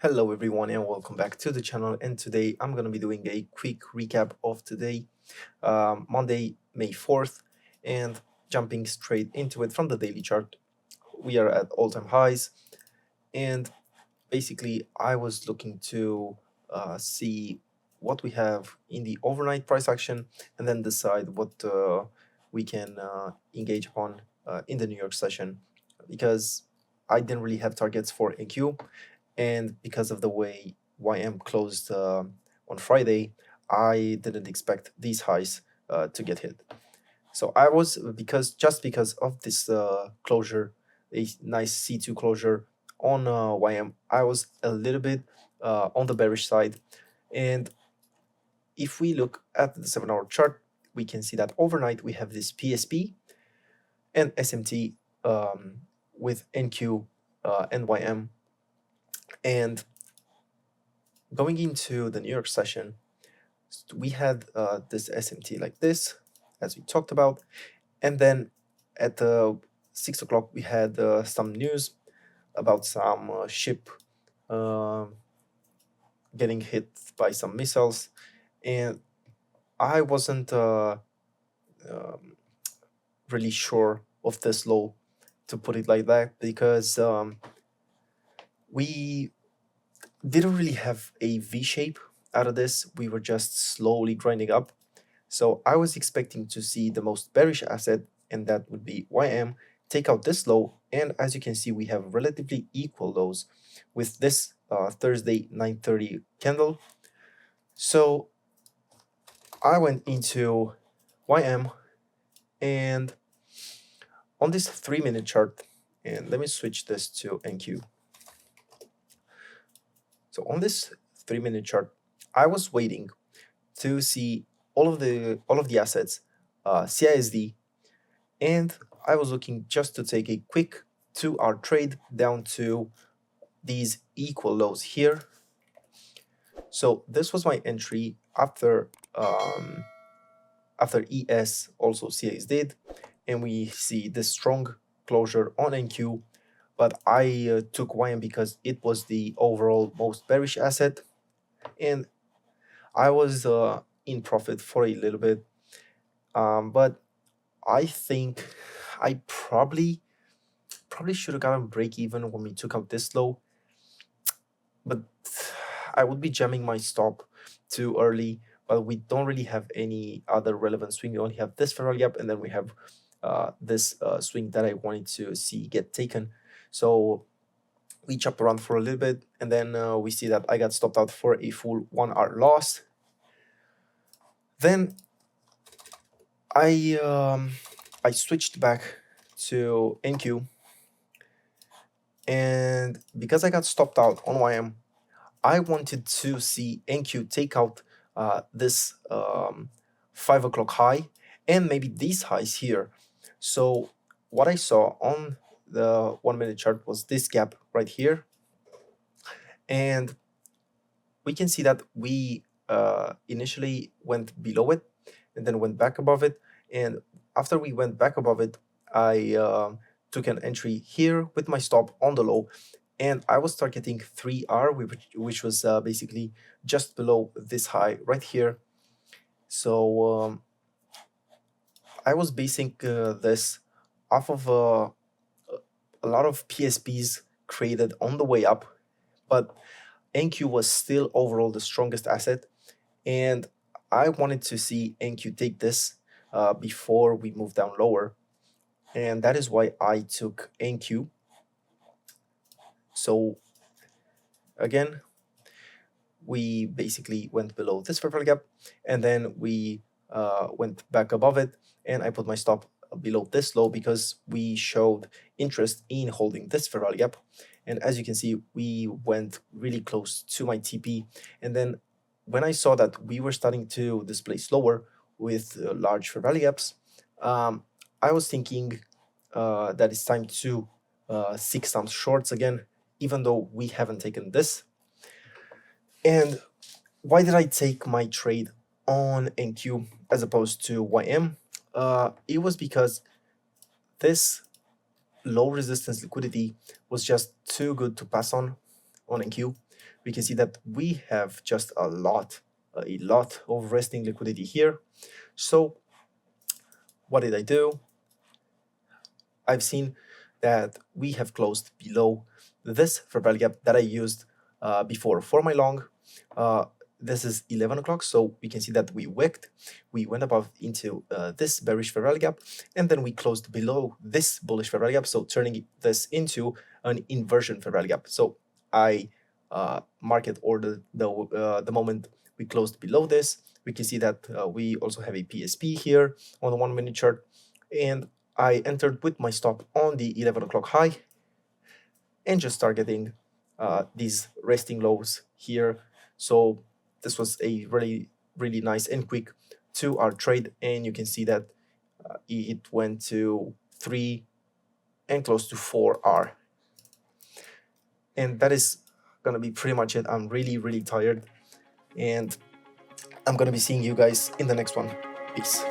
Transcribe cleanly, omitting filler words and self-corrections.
Hello everyone and welcome back to the channel, and today I'm going to be doing a quick recap of today, Monday, May 4th, and jumping straight into it from the daily chart. We are at all-time highs, and basically I was looking to see what we have in the overnight price action and then decide what we can engage upon in the New York session, because I didn't really have targets for AQ, and because of the way YM closed on Friday, I didn't expect these highs to get hit. So I was, because of this closure, a nice C2 closure on YM, I was a little bit on the bearish side. And if we look at the 7-hour chart, we can see that overnight we have this PSP and SMT with NQ and YM. And going into the New York session, we had this SMT like this, as we talked about, and then at 6 o'clock we had some news about some ship getting hit by some missiles, and I wasn't really sure of this low, to put it like that, because we didn't really have a V shape out of this. We were just slowly grinding up. So I was expecting to see the most bearish asset, and that would be YM, take out this low. And as you can see, we have relatively equal lows with this Thursday 9:30 candle. So I went into YM, and on this 3-minute chart, and let me switch this to NQ. So on this 3-minute chart, I was waiting to see all of the assets, CISD, and I was looking just to take a quick 2-hour trade down to these equal lows here. So this was my entry after ES also CIS did, and we see this strong closure on NQ. But I took YM because it was the overall most bearish asset, and I was in profit for a little bit. But I think I probably should have gotten break even when we took out this low, but I would be jamming my stop too early. But we don't really have any other relevant swing. We only have this Ferrari gap, and then we have this swing that I wanted to see get taken. So we chopped around for a little bit, and then we see that I got stopped out for a full 1-hour loss. Then I switched back to NQ, and because I got stopped out on YM, I wanted to see NQ take out this 5 o'clock high and maybe these highs here. So what I saw on the 1-minute chart was this gap right here, and we can see that we initially went below it and then went back above it. And after we went back above it, I took an entry here with my stop on the low, and I was targeting 3R, which was basically just below this high right here. So I was basing this off of a lot of PSPs created on the way up, but NQ was still overall the strongest asset, and I wanted to see NQ take this before we move down lower, and that is why I took NQ. So again, we basically went below this purple gap, and then we went back above it, and I put my stop below this low because we showed interest in holding this Ferrari gap. And as you can see, we went really close to my TP, and then when I saw that we were starting to display slower with large Ferrari gaps, I was thinking that it's time to seek some shorts again, even though we haven't taken this. And why did I take my trade on NQ as opposed to YM? It was because this low resistance liquidity was just too good to pass on NQ. we can see that we have just a lot of resting liquidity here. So what did I do? I've seen that we have closed below this fair value gap that I used before for my long. This is 11 o'clock, so we can see that we wicked. We went above into this bearish fair value gap, and then we closed below this bullish fair value gap, so turning this into an inversion fair value gap. So I market ordered the moment we closed below this. We can see that we also have a PSP here on the 1 minute chart, and I entered with my stop on the 11 o'clock high and just targeting these resting lows here. So this was a really nice and quick 2-hour trade, and you can see that it went to 3 and close to 4 hour. And that is gonna be pretty much it. I'm really tired, and I'm gonna be seeing you guys in the next one. Peace.